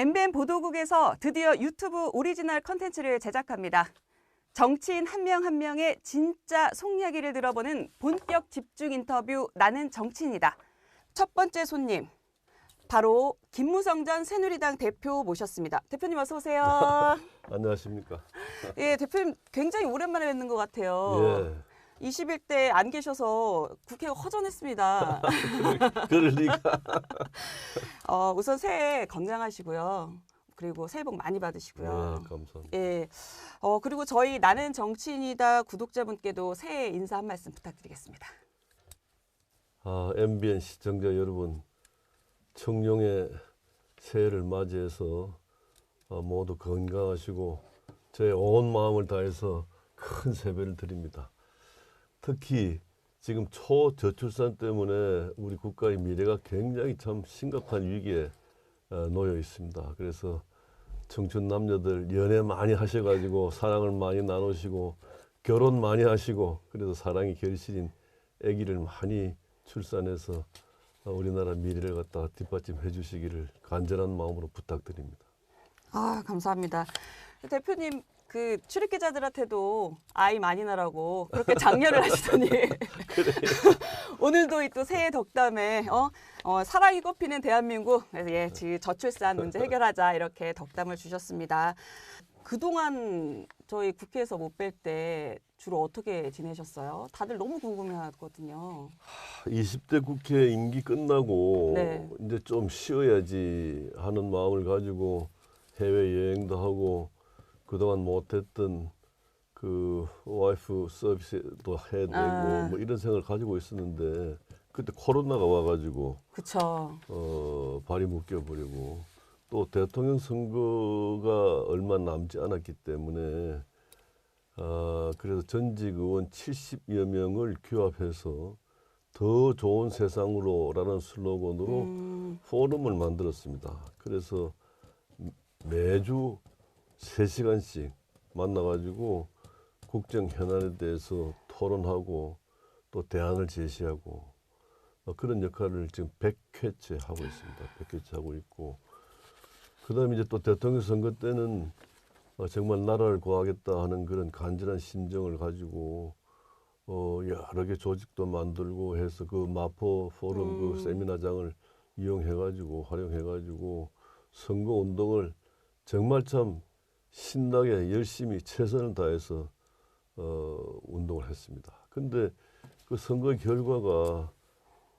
MBN 보도국에서 드디어 유튜브 오리지널 컨텐츠를 제작합니다. 정치인 한 명 한 명의 진짜 속 이야기를 들어보는 본격 집중 인터뷰 나는 정치인이다. 첫 번째 손님, 바로 김무성 전 새누리당 대표 모셨습니다. 대표님 어서 오세요. 안녕하십니까. 예, 대표님 굉장히 오랜만에 뵙는 것 같아요. 예. 21대 안 계셔서 국회가 허전했습니다. 그럴 리가. 우선 새해 건강하시고요. 그리고 새해 복 많이 받으시고요. 네, 감사합니다. 예. 그리고 저희 나는 정치인이다 구독자분께도 새해 인사 한 말씀 부탁드리겠습니다. MBN 시청자 여러분, 청룡의 새해를 맞이해서 모두 건강하시고 제 온 마음을 다해서 큰 세배를 드립니다. 특히 지금 초저출산 때문에 우리 국가의 미래가 굉장히 참 심각한 위기에 놓여 있습니다. 그래서 청춘 남녀들 연애 많이 하셔가지고 사랑을 많이 나누시고 결혼 많이 하시고 그래서 사랑이 결실인 아기를 많이 출산해서 우리나라 미래를 갖다가 뒷받침해 주시기를 간절한 마음으로 부탁드립니다. 감사합니다. 대표님 그 출입 기자들한테도 아이 많이 낳으라고 그렇게 장려를 하시더니 오늘도 또 새해 덕담에 사랑이 꽃피는 대한민국 그래서 저출산 문제 해결하자 이렇게 덕담을 주셨습니다. 그동안 저희 국회에서 못 뵐 때 주로 어떻게 지내셨어요? 다들 너무 궁금해하거든요. 20대 국회 임기 끝나고 네. 이제 좀 쉬어야지 하는 마음을 가지고 해외 여행도 하고 그동안 못했던 그 와이프 서비스도 해야 되고 뭐 이런 생각을 가지고 있었는데 그때 코로나가 와가지고 그쵸. 발이 묶여버리고 또 대통령 선거가 얼마 남지 않았기 때문에 그래서 전직 의원 70여 명을 규합해서 더 좋은 세상으로라는 슬로건으로 포럼을 만들었습니다. 그래서 매주 3시간씩 만나가지고 국정 현안에 대해서 토론하고 또 대안을 제시하고 그런 역할을 지금 100회째 하고 있습니다. 100회째 하고 있고 그다음에 이제 또 대통령 선거 때는 정말 나라를 구하겠다 하는 그런 간절한 심정을 가지고 여러 개 조직도 만들고 해서 그 마포 포럼 그 세미나장을 이용해가지고 활용해가지고 선거 운동을 정말 참 신나게 열심히 최선을 다해서 운동을 했습니다. 근데 그 선거 결과가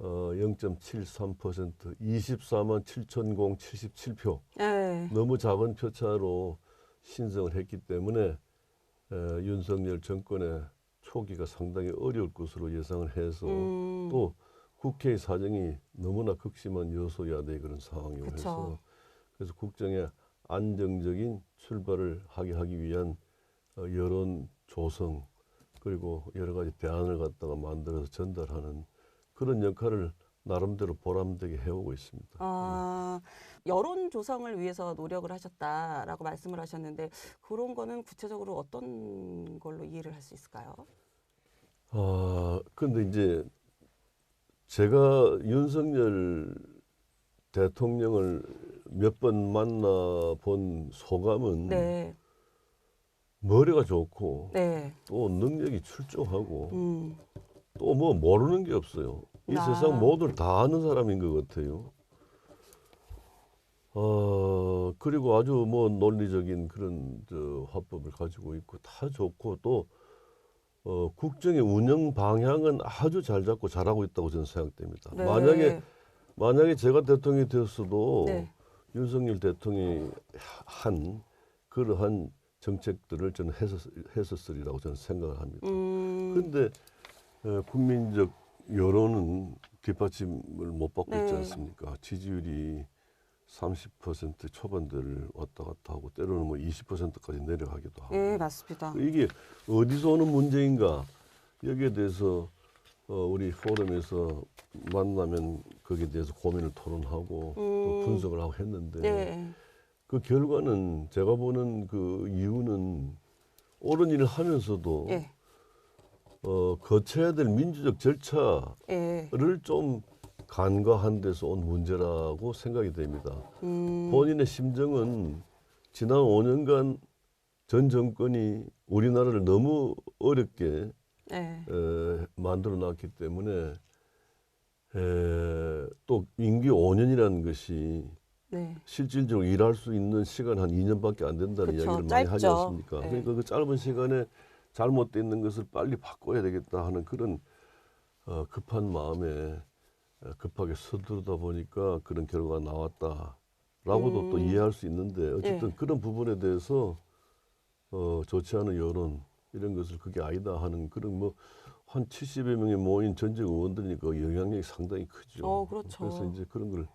0.73%, 24만 7,077표 너무 작은 표차로 신성을 했기 때문에 윤석열 정권의 초기가 상당히 어려울 것으로 예상을 해서 또 국회의 사정이 너무나 극심한 여소야대 그런 상황이고 해서 그래서 국정에 안정적인 출발을 하기 위한 여론 조성 그리고 여러 가지 대안을 갖다가 만들어서 전달하는 그런 역할을 나름대로 보람되게 해오고 있습니다. 여론 조성을 위해서 노력을 하셨다라고 말씀을 하셨는데 그런 거는 구체적으로 어떤 걸로 이해를 할 수 있을까요? 근데 이제 제가 윤석열 대통령을 몇 번 만나본 소감은 머리가 좋고 또 능력이 출중하고 또 뭐 모르는 게 없어요. 이 세상 모두를 다 아는 사람인 것 같아요. 그리고 아주 뭐 논리적인 그런 화법을 가지고 있고 다 좋고 또 국정의 운영 방향은 아주 잘 잡고 잘하고 있다고 저는 생각됩니다. 만약에 제가 대통령이 되었어도 윤석열 대통령이 한 그러한 정책들을 저는 했었으리라고 저는 생각을 합니다. 그런데 국민적 여론은 뒷받침을 못 받고 있지 않습니까? 지지율이 30% 초반대를 왔다 갔다 하고 때로는 뭐 20%까지 내려가기도 하고. 네, 맞습니다. 이게 어디서 오는 문제인가? 여기에 대해서 우리 포럼에서 만나면 거기에 대해서 고민을 토론하고 또 분석을 하고 했는데 그 결과는 제가 보는 그 이유는 옳은 일을 하면서도 거쳐야 될 민주적 절차를 좀 간과한 데서 온 문제라고 생각이 됩니다. 음. 본인의 심정은 지난 5년간 전 정권이 우리나라를 너무 어렵게 네. 만들어 놨기 때문에 또 임기 5년이라는 것이 네. 실질적으로 일할 수 있는 시간 한 2년밖에 안 된다는 그쵸, 이야기를 많이 하지 짧죠. 않습니까? 네. 그러니까 그 짧은 시간에 잘못되어 있는 것을 빨리 바꿔야 되겠다 하는 그런 급한 마음에 급하게 서두르다 보니까 그런 결과가 나왔다라고도 또 이해할 수 있는데 어쨌든 예. 그런 부분에 대해서 좋지 않은 여론 이런 것을 그게 아니다 하는 그런 뭐 한 70여 명이 모인 전직 의원들이니까 영향력이 상당히 크죠. 그렇죠. 그래서 이제 그런 걸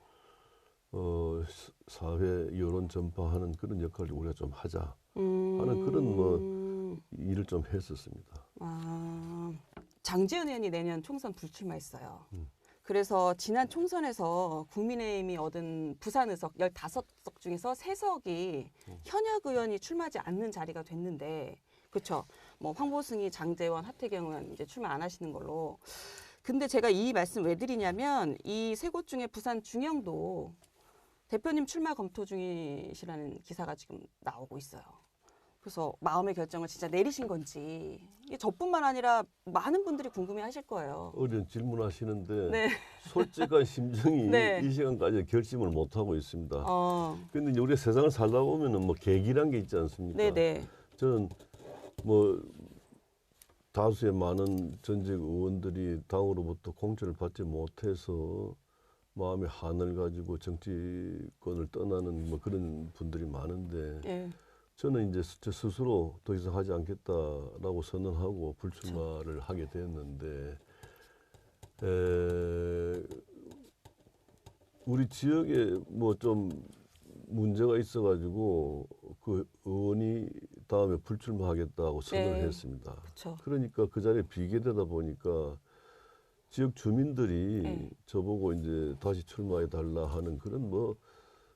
사회 여론 전파하는 그런 역할을 우리가 좀 하자 하는 그런 뭐 일을 좀 했었습니다. 아, 장지은 의원이 내년 총선 불출마했어요. 그래서 지난 총선에서 국민의힘이 얻은 부산 의석 15석 중에서 3석이 현역 의원이 출마하지 않는 자리가 됐는데, 그렇죠. 뭐 황보승이, 장제원, 하태경 의원 이제 출마 안 하시는 걸로. 근데 제가 이 말씀 왜 드리냐면 이 세 곳 중에 부산 중영도 대표님 출마 검토 중이시라는 기사가 지금 나오고 있어요. 그래서 마음의 결정을 진짜 내리신 건지, 이게 저뿐만 아니라 많은 분들이 궁금해하실 거예요. 어려운 질문하시는데 네. 솔직한 심정이 네. 이 시간까지 결심을 못 하고 있습니다. 어, 근데 우리가 세상을 살다 보면은 뭐 계기란 게 있지 않습니까? 네네. 저는 뭐 다수의 많은 전직 의원들이 당으로부터 공천을 받지 못해서 마음의 한을 가지고 정치권을 떠나는 뭐 그런 분들이 많은데 예. 저는 이제 저 스스로 더 이상 하지 않겠다라고 선언하고 불출마를 하게 되었는데 우리 지역에 뭐 좀 문제가 있어가지고 그 의원이 다음에 불출마하겠다고 선언을 네. 했습니다. 그렇죠. 그러니까 그 자리에 비게 되다 보니까 지역 주민들이 네. 저보고 이제 다시 출마해 달라 하는 그런 뭐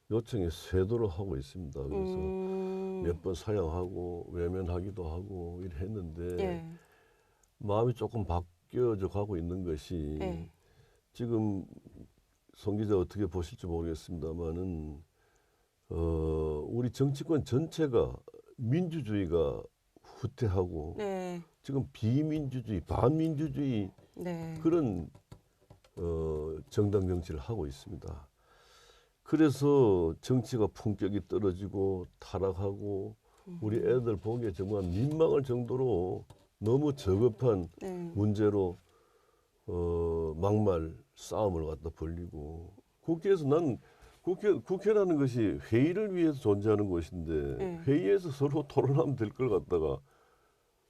요청에 쇄도를 하고 있습니다. 그래서 몇 번 사양하고 외면하기도 하고 이래 했는데 예. 마음이 조금 바뀌어져 가고 있는 것이 예. 지금 송 기자 어떻게 보실지 모르겠습니다만은 우리 정치권 전체가 민주주의가 후퇴하고 네. 지금 비민주주의, 반민주주의 네. 그런 정당 정치를 하고 있습니다. 그래서 정치가 품격이 떨어지고 타락하고 우리 애들 보기에 정말 민망할 정도로 너무 저급한 네. 문제로 막말 싸움을 갖다 벌리고 국회에서 난 국회라는 것이 회의를 위해서 존재하는 곳인데 네. 회의에서 서로 토론하면 될 걸 갖다가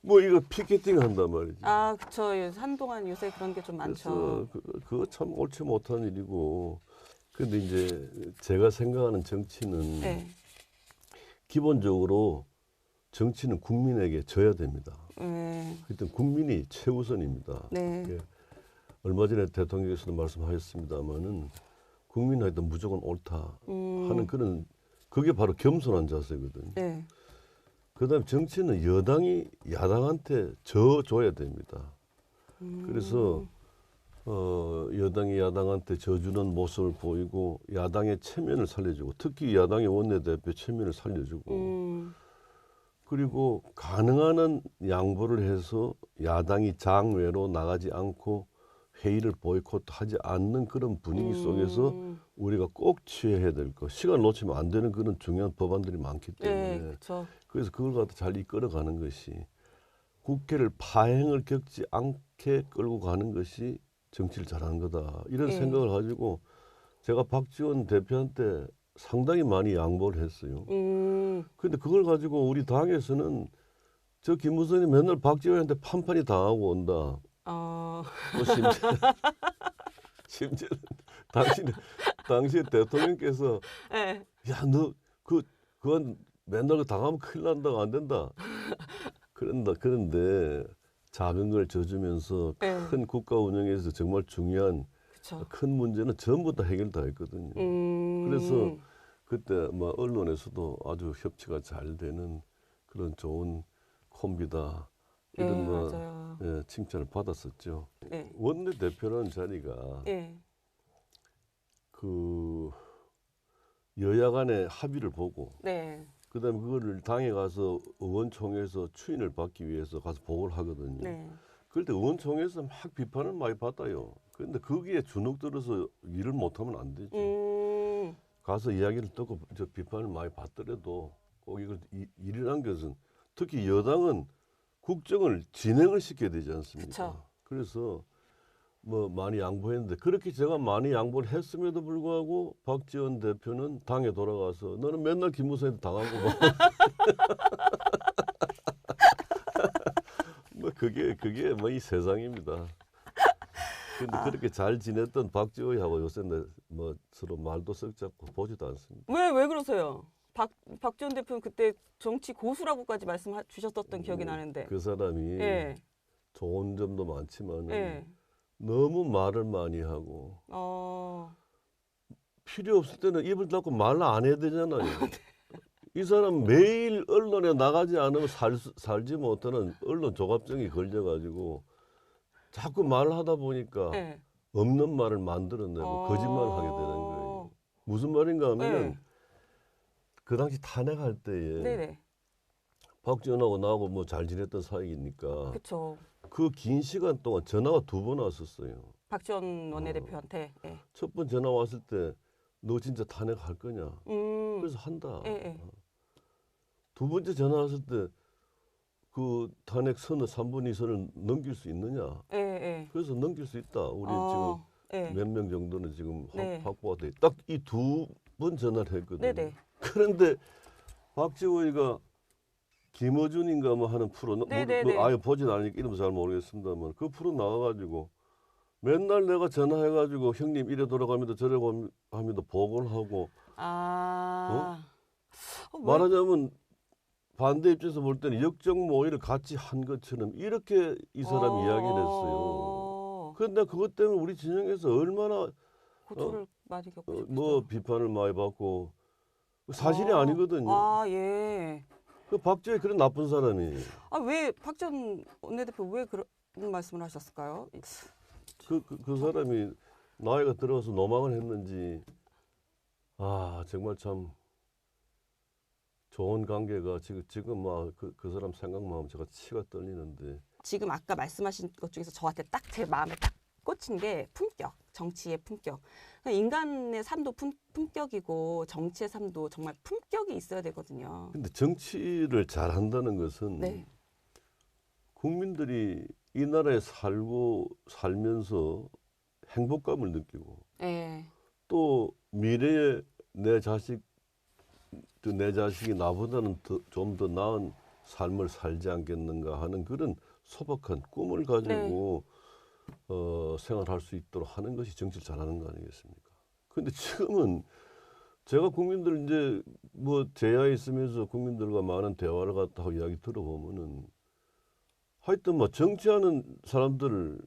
뭐 이거 피켓팅 한단 말이지. 아, 그쵸. 한동안 요새 그런 게 좀 많죠. 그래서 그거 참 옳지 못한 일이고. 근데 이제 제가 생각하는 정치는 네. 기본적으로 정치는 국민에게 져야 됩니다. 네. 하여튼 국민이 최우선입니다. 네. 예. 얼마 전에 대통령께서도 말씀하셨습니다마는 국민은 하여튼 무조건 옳다 하는 그런 그게 바로 겸손한 자세거든요. 네. 그다음에 정치는 여당이 야당한테 져줘야 됩니다. 그래서 여당이 야당한테 져주는 모습을 보이고 야당의 체면을 살려주고 특히 야당의 원내대표 체면을 살려주고 그리고 가능한 한 양보를 해서 야당이 장외로 나가지 않고 회의를 보이콧하지 않는 그런 분위기 속에서 우리가 꼭 취해야 될 것, 시간 놓치면 안 되는 그런 중요한 법안들이 많기 때문에 네. 그쵸. 그래서 그걸 갖다 잘 이끌어가는 것이 국회를 파행을 겪지 않게 끌고 가는 것이 정치를 잘하는 거다. 이런 예. 생각을 가지고 제가 박지원 대표한테 상당히 많이 양보를 했어요. 그런데 그걸 가지고 우리 당에서는 저 김무성이 맨날 박지원한테 판판이 당하고 온다. 또 심지어 당시 대통령께서 네. 야, 너 그건 맨날 그 당하면 큰일 난다고 안 된다. 그런데 작은 걸 져주면서 네. 큰 국가 운영에서 정말 중요한 그쵸. 큰 문제는 전부 다 해결 다 했거든요. 그래서 그때 뭐 언론에서도 아주 협치가 잘 되는 그런 좋은 콤비다. 이런 예, 뭐 맞아요. 칭찬을 받았었죠. 네. 원내 대표라는 자리가 예. 그 여야 간의 합의를 보고 네. 그다음에 그거를 당에 가서 의원총회에서 추인을 받기 위해서 가서 보고를 하거든요. 네. 그럴 때 의원총회에서 막 비판을 많이 받아요. 그런데 거기에 주눅 들어서 일을 못하면 안 되죠. 가서 이야기를 듣고 저 비판을 많이 받더라도 꼭 이걸 일이란 것은 특히 여당은 국정을 진행을 시켜야 되지 않습니까? 그쵸. 그래서 뭐 많이 양보했는데 그렇게 제가 많이 양보를 했음에도 불구하고 박지원 대표는 당에 돌아가서 너는 맨날 김무성한테 당하고 뭐 그게 뭐 이 세상입니다. 근데 그렇게 잘 지냈던 박지원하고 요새 뭐 서로 말도 썩 잡고 보지도 않습니다. 왜 그러세요? 박지원 대표는 그때 정치 고수라고까지 말씀 주셨었던 기억이 나는데. 그 사람이 예. 좋은 점도 많지만 예. 너무 말을 많이 하고 어. 필요 없을 때는 입을 닫고 말 안 해야 되잖아요. 이 사람 매일 언론에 나가지 않으면 살지 못하는 언론 조갑증이 걸려가지고 자꾸 말을 하다 보니까 예. 없는 말을 만들어내고 거짓말을 하게 되는 거예요. 무슨 말인가 하면은 네. 그 당시 탄핵할 때에 네네. 박지원하고 나하고 뭐 잘 지냈던 사이니까 그쵸. 그 긴 시간 동안 전화가 2번 왔었어요. 박지원 원내대표한테. 예. 첫 번 전화 왔을 때 너 진짜 탄핵할 거냐? 그래서 한다. 예, 예. 두 번째 전화 왔을 때 그 탄핵 선을 3분 2선을 넘길 수 있느냐? 예, 예. 그래서 넘길 수 있다. 우리 예. 지금 몇 명 정도는 지금 네. 확보가 돼. 딱 이 2번 전화를 했거든요. 네네. 그런데 박지원이가 김어준인가 뭐 하는 프로, 네네네. 아예 보진 않으니까 이름 잘 모르겠습니다만 그 프로 나와가지고 맨날 내가 전화해가지고 형님 이래 돌아갑니다 저래 합니다 보고를 하고 말하자면 반대 입장에서 볼 때는 역정모의를 같이 한 것처럼 이렇게 이 사람이 이야기를 했어요. 그런데 그것 때문에 우리 진영에서 얼마나 고초를 많이 겪으셨죠. 뭐 비판을 많이 받고 사실이 아니거든요. 예. 그 박지원이 그런 나쁜 사람이 왜 박지원 원내대표 왜 그런 말씀을 하셨을까요? 그 사람이 나이가 들어서 노망을 했는지 정말 참 좋은 관계가 지금 막 그 사람 생각만 하면 제가 치가 떨리는데 지금 아까 말씀하신 것 중에서 저한테 딱 제 마음에 딱 꽂힌 게 품격, 정치의 품격. 인간의 삶도 품격이고 정치의 삶도 정말 품격이 있어야 되거든요. 근데 정치를 잘한다는 것은 네. 국민들이 이 나라에 살면서 행복감을 느끼고 네. 또 미래에 내 자식이 나보다는 좀 더 나은 삶을 살지 않겠는가 하는 그런 소박한 꿈을 가지고 생활할 수 있도록 하는 것이 정치를 잘하는 거 아니겠습니까? 근데 지금은 제가 국민들 이제 뭐 제야에 있으면서 국민들과 많은 대화를 갖다 하고 이야기 들어보면은 하여튼 뭐 정치하는 사람들을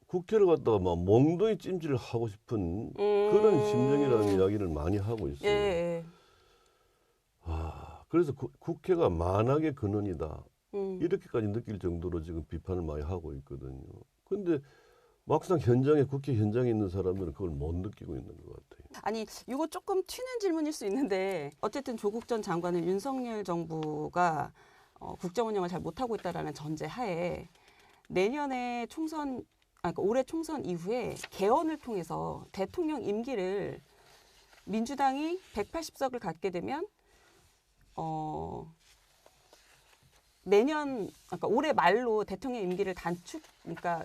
국회를 갖다가 막 몽둥이 찜질을 하고 싶은 그런 심정이라는 이야기를 많이 하고 있어요. 예. 그래서 국회가 만악의 근원이다. 이렇게까지 느낄 정도로 지금 비판을 많이 하고 있거든요. 근데 막상 국회 현장에 있는 사람들은 그걸 못 느끼고 있는 것 같아요. 아니, 이거 조금 튀는 질문일 수 있는데 어쨌든 조국 전 장관은 윤석열 정부가 국정 운영을 잘 못하고 있다라는 전제 하에 내년에 그러니까 올해 총선 이후에 개헌을 통해서 대통령 임기를 민주당이 180석을 갖게 되면 그러니까 올해 말로 대통령 임기를 그러니까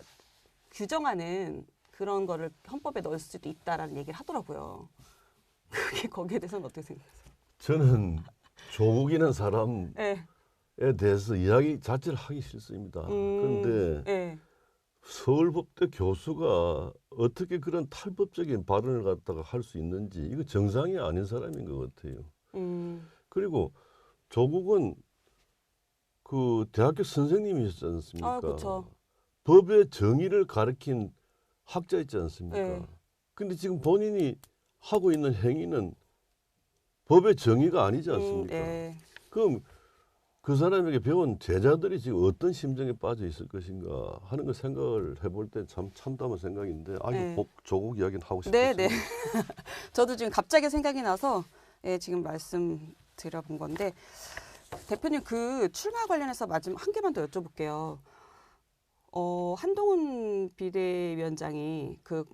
규정하는 그런 거를 헌법에 넣을 수도 있다라는 얘기를 하더라고요. 거기에 대해서는 어떻게 생각하세요? 저는 조국이라는 사람에 네. 대해서 이야기 자체를 하기 싫습니다. 그런데 네. 서울법대 교수가 어떻게 그런 탈법적인 발언을 갖다가 할 수 있는지 이거 정상이 아닌 사람인 것 같아요. 그리고 조국은 그 대학교 선생님이셨지 않습니까? 그렇죠. 법의 정의를 가르친 학자 있지 않습니까? 네. 근데 지금 본인이 하고 있는 행위는 법의 정의가 아니지 않습니까? 네. 그럼 그 사람에게 배운 제자들이 지금 어떤 심정에 빠져 있을 것인가 하는 걸 생각을 해볼 때 참 참담한 생각인데 아주 네. 조국 이야기는 하고 네, 싶었어요. 네. 저도 지금 갑자기 생각이 나서 예, 지금 말씀 드려본 건데 대표님 그 출마 관련해서 마지막 한 개만 더 여쭤볼게요. 한동훈 비대위원장이 그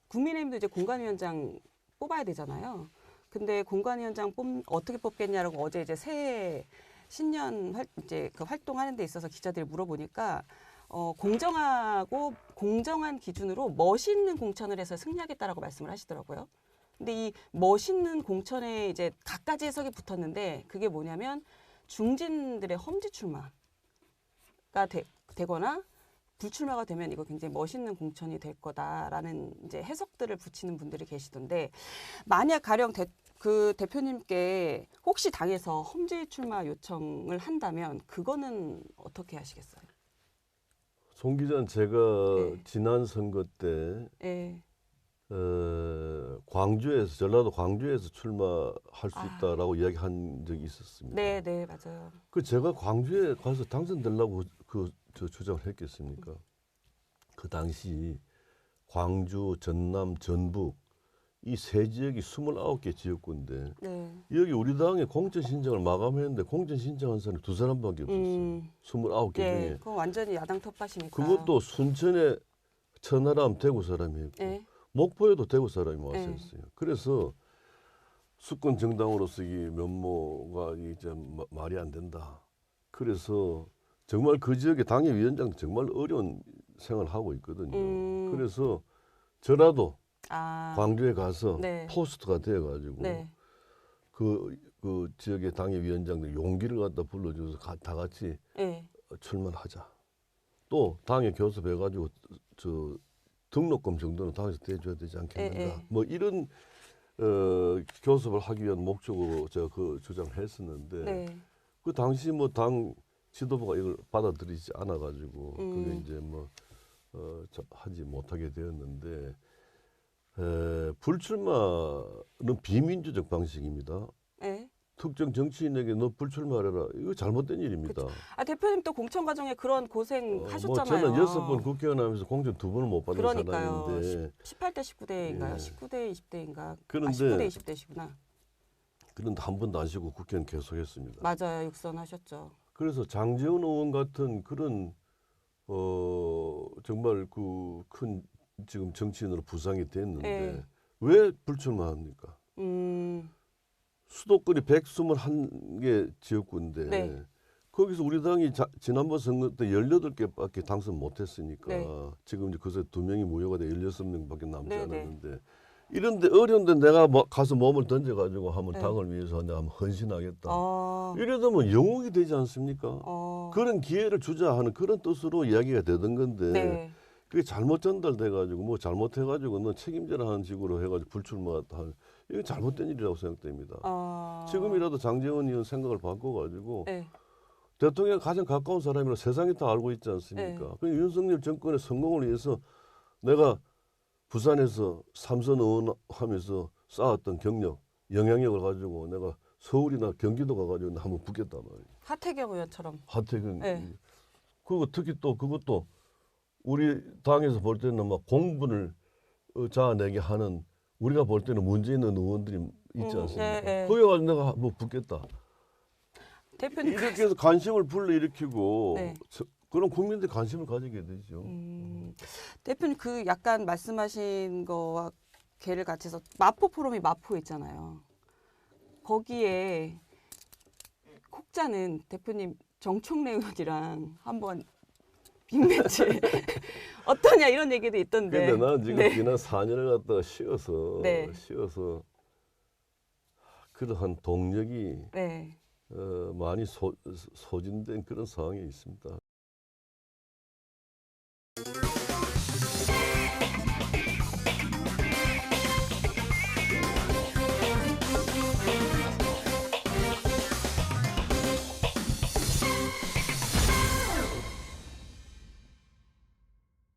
국민의힘도 이제 공관위원장 뽑아야 되잖아요. 근데 공관위원장 어떻게 뽑겠냐라고 어제 이제 새해 신년 이제 그 활동하는 데 있어서 기자들이 물어보니까 공정하고 공정한 기준으로 멋있는 공천을 해서 승리하겠다라고 말씀을 하시더라고요. 근데 이 멋있는 공천에 이제 갖가지 해석이 붙었는데 그게 뭐냐면 중진들의 험지 출마가 되거나 불출마가 되면 이거 굉장히 멋있는 공천이 될 거다라는 이제 해석들을 붙이는 분들이 계시던데 만약 가령 그 대표님께 혹시 당에서 험지 출마 요청을 한다면 그거는 어떻게 하시겠어요? 송 기자는 제가 네. 지난 선거 때 네. 광주에서 전라도 광주에서 출마할 수 아. 있다라고 이야기한 적이 있었습니다. 네, 네, 맞아요. 그 제가 광주에 가서 당선되려고 저 주장을 했겠습니까? 그 당시 광주, 전남, 전북 이 세 지역이 29개 지역구인데 네. 여기 우리 당의 공천 신청을 마감했는데 공천 신청한 사람이 2사람밖에 없었어요. 29개 네, 중에. 그건 완전히 야당 텃밭이니까. 그것도 순천에 천하람 대구 사람이었고 네. 목포에도 대구 사람이 와서 네. 했어요. 그래서 수권 정당으로서 이 면모가 이제 말이 안 된다. 그래서 정말 그 지역의 당의 위원장도 정말 어려운 생활을 하고 있거든요. 그래서 저라도 광주에 가서 네. 포스트가 되어가지고 네. 그 지역의 당의 위원장들 용기를 갖다 불러줘서 다 같이 네. 출마를 하자. 또 당에 교섭해가지고 저 등록금 정도는 당에서 대줘야 되지 않겠는가. 네. 뭐 이런 교섭을 하기 위한 목적으로 제가 그 주장을 했었는데 네. 그 당시 뭐 당 지도부가 이걸 받아들이지 않아가지고 그게 이제 뭐 하지 못하게 되었는데 불출마는 비민주적 방식입니다. 네. 특정 정치인에게 너 불출마해라 이거 잘못된 일입니다. 대표님 또 공천 과정에 그런 고생 뭐 하셨잖아요. 저는 6번 국회의원 하면서 공천 2번을 못 받은 그러니까요. 사람인데 18대 19대인가요? 예. 19대 20대인가? 그런데 19대 20대시구나. 그런데 한 번도 안 쉬고 국회의원 계속했습니다. 맞아요. 육선하셨죠. 그래서 장제원 의원 같은 그런 정말 그 큰 지금 정치인으로 부상이 됐는데 네. 왜 불출마합니까? 수도권이 121개 지역구인데 네. 거기서 우리 당이 지난번 선거 때 18개밖에 당선 못했으니까 네. 지금 이제 그새 2명이 무효가 돼 16명밖에 남지 네, 않았는데 이런데 어려운데 내가 가서 몸을 던져가지고 한번 네. 당을 위해서 내가 한번 헌신하겠다. 어. 이러다면 영웅이 되지 않습니까? 어. 그런 기회를 주자 하는 그런 뜻으로 이야기가 되던 건데 네. 그게 잘못 전달돼가지고 뭐 잘못해가지고 너 책임져라 하는 식으로 해가지고 불출마한 이게 잘못된 일이라고 생각됩니다. 지금이라도 장제원 의원 생각을 바꿔가지고 네. 대통령 가장 가까운 사람이라 세상이 다 알고 있지 않습니까? 그 윤석열 정권의 성공을 위해서 내가 부산에서 삼선 의원 하면서 쌓았던 경력, 영향력을 가지고 내가 서울이나 경기도 가가지고 한번 붙겠단 말이에요. 하태경 의원처럼. 하태경. 네. 그리고 특히 또 그것도 우리 당에서 볼 때는 막 공분을 자아내게 하는 우리가 볼 때는 문제 있는 의원들이 있지 않습니까? 네. 거기 가서 내가 뭐 붙겠다. 대표님 이렇게 해서 관심을 불러일으키고 네. 그럼 국민들이 관심을 가지게 되죠. 대표님 그 약간 말씀하신 거와 개를 같이 해서 마포 포럼이 마포에 있잖아요. 거기에 콕자는 대표님 정청래 의원이랑 한번 빅매치 어떠냐 이런 얘기도 있던데. 근데 난 지금 네. 지난 4년을 갖다가 쉬어서 네. 그러한 동력이 네. 많이 소진된 그런 상황에 있습니다.